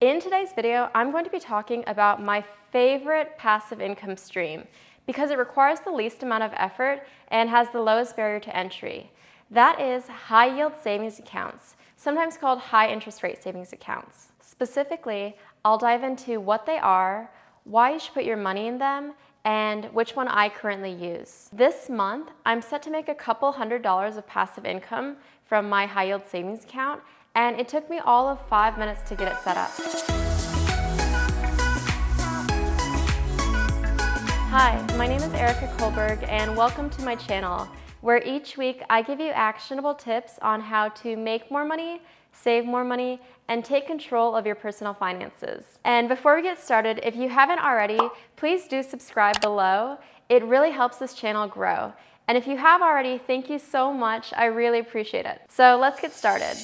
In today's video, I'm going to be talking about my favorite passive income stream because it requires the least amount of effort and has the lowest barrier to entry. That is high-yield savings accounts, sometimes called high interest rate savings accounts. Specifically, I'll dive into what they are, why you should put your money in them, and which one I currently use. This month, I'm set to make a couple $100s of passive income from my high-yield savings account, and it took me all of 5 minutes to get it set up. Hi, my name is Erica Kohlberg, and welcome to my channel, where each week I give you actionable tips on how to make more money, save more money, and take control of your personal finances. And before we get started, if you haven't already, please do subscribe below. It really helps this channel grow. And if you have already, thank you so much. I really appreciate it. So let's get started.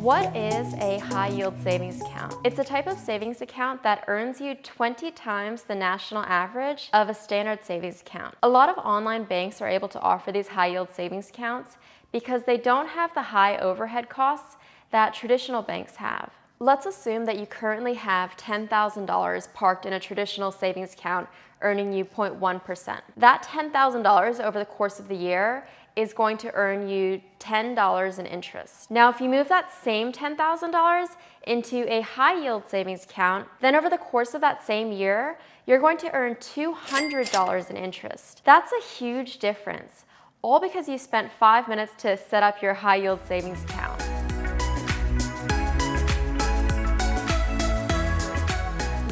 What is a high-yield savings account? It's a type of savings account that earns you 20 times the national average of a standard savings account. A lot of online banks are able to offer these high-yield savings accounts because they don't have the high overhead costs that traditional banks have. Let's assume that you currently have $10,000 parked in a traditional savings account earning you 0.1%. That $10,000 over the course of the year is going to earn you $10 in interest. Now, if you move that same $10,000 into a high-yield savings account, then over the course of that same year, you're going to earn $200 in interest. That's a huge difference, all because you spent 5 minutes to set up your high-yield savings account.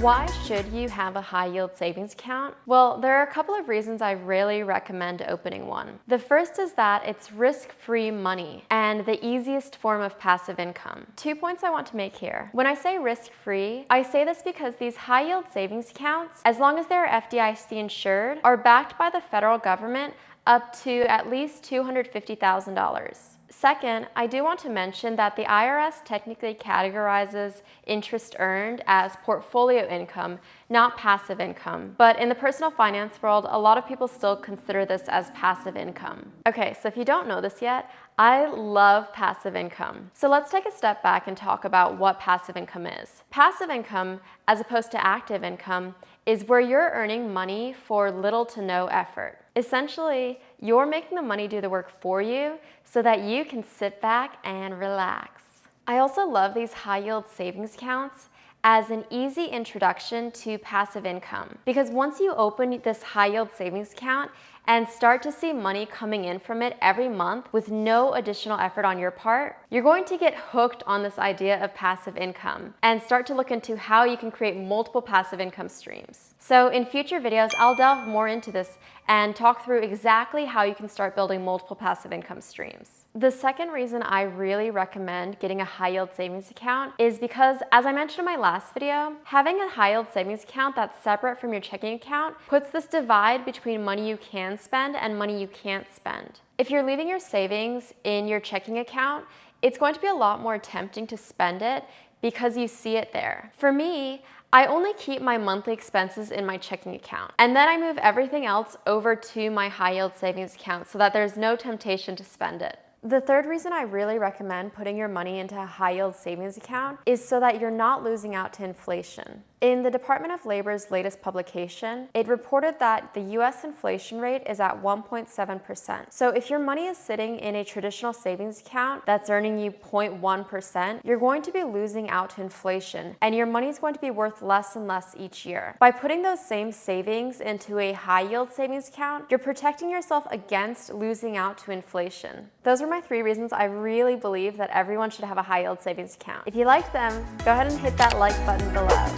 Why should you have a high-yield savings account? Well, there are a couple of reasons I really recommend opening one. The first is that it's risk-free money and the easiest form of passive income. 2 points I want to make here. When I say risk-free, I say this because these high-yield savings accounts, as long as they're FDIC insured, are backed by the federal government up to at least $250,000. Second, I do want to mention that the IRS technically categorizes interest earned as portfolio income, not passive income. But in the personal finance world, a lot of people still consider this as passive income. Okay, so if you don't know this yet, I love passive income. So let's take a step back and talk about what passive income is. Passive income, as opposed to active income, is where you're earning money for little to no effort. Essentially, you're making the money do the work for you so that you can sit back and relax. I also love these high-yield savings accounts as an easy introduction to passive income, because once you open this high-yield savings account and start to see money coming in from it every month with no additional effort on your part, you're going to get hooked on this idea of passive income and start to look into how you can create multiple passive income streams. So in future videos, I'll delve more into this and talk through exactly how you can start building multiple passive income streams. The second reason I really recommend getting a high-yield savings account is because, as I mentioned in my last video, having a high-yield savings account that's separate from your checking account puts this divide between money you can spend and money you can't spend. If you're leaving your savings in your checking account, it's going to be a lot more tempting to spend it because you see it there. For me, I only keep my monthly expenses in my checking account, and then I move everything else over to my high-yield savings account so that there's no temptation to spend it. The third reason I really recommend putting your money into a high-yield savings account is so that you're not losing out to inflation. In the Department of Labor's latest publication, it reported that the US inflation rate is at 1.7%. So if your money is sitting in a traditional savings account that's earning you 0.1%, you're going to be losing out to inflation, and your money is going to be worth less and less each year. By putting those same savings into a high-yield savings account, you're protecting yourself against losing out to inflation. Those are my 3 reasons I really believe that everyone should have a high-yield savings account. If you like them, go ahead and hit that like button below.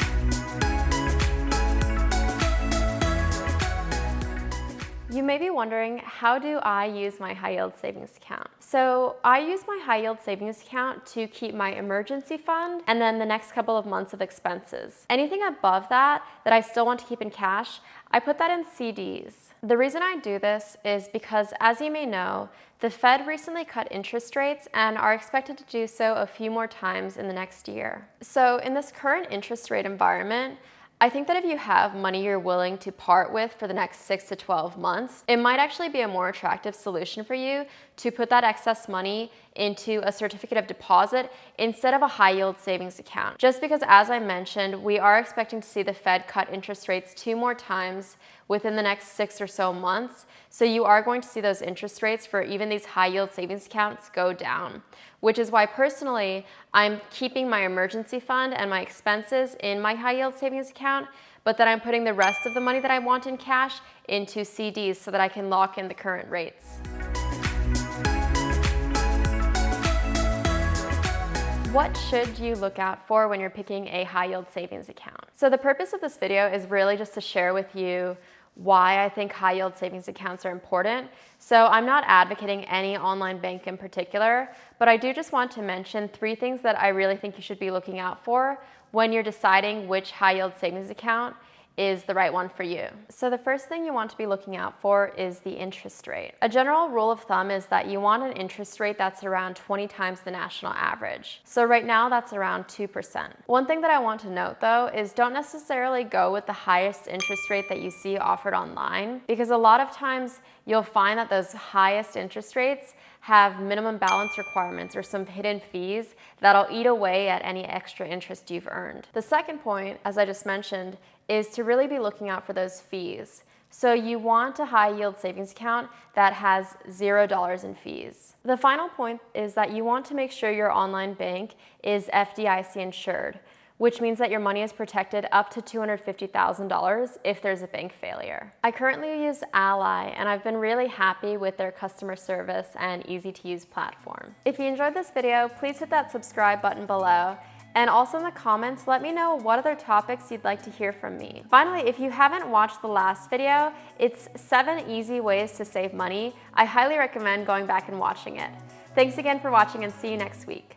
You may be wondering, how do I use my high-yield savings account? So I use my high-yield savings account to keep my emergency fund and then the next couple of months of expenses. Anything above that I still want to keep in cash, I put that in CDs. The reason I do this is because, as you may know, the Fed recently cut interest rates and are expected to do so a few more times in the next year. So in this current interest rate environment, I think that if you have money you're willing to part with for the next 6 to 12 months, it might actually be a more attractive solution for you to put that excess money into a certificate of deposit instead of a high yield savings account. Just because, as I mentioned, we are expecting to see the Fed cut interest rates 2 more times within the next 6 or so months. So you are going to see those interest rates for even these high yield savings accounts go down, which is why personally I'm keeping my emergency fund and my expenses in my high yield savings account, but then I'm putting the rest of the money that I want in cash into CDs so that I can lock in the current rates. What should you look out for when you're picking a high yield savings account? So the purpose of this video is really just to share with you why I think high yield savings accounts are important. So I'm not advocating any online bank in particular, but I do just want to mention 3 things that I really think you should be looking out for when you're deciding which high yield savings account is the right one for you. So the first thing you want to be looking out for is the interest rate. A general rule of thumb is that you want an interest rate that's around 20 times the national average. So right now that's around 2%. One thing that I want to note though is don't necessarily go with the highest interest rate that you see offered online, because a lot of times you'll find that those highest interest rates have minimum balance requirements or some hidden fees that'll eat away at any extra interest you've earned. The second point, as I just mentioned, is to really be looking out for those fees. So you want a high yield savings account that has $0 in fees. The final point is that you want to make sure your online bank is FDIC insured, which means that your money is protected up to $250,000 if there's a bank failure. I currently use Ally, and I've been really happy with their customer service and easy to use platform. If you enjoyed this video, please hit that subscribe button below. And also in the comments, let me know what other topics you'd like to hear from me. Finally, if you haven't watched the last video, it's 7 easy ways to save money. I highly recommend going back and watching it. Thanks again for watching and see you next week.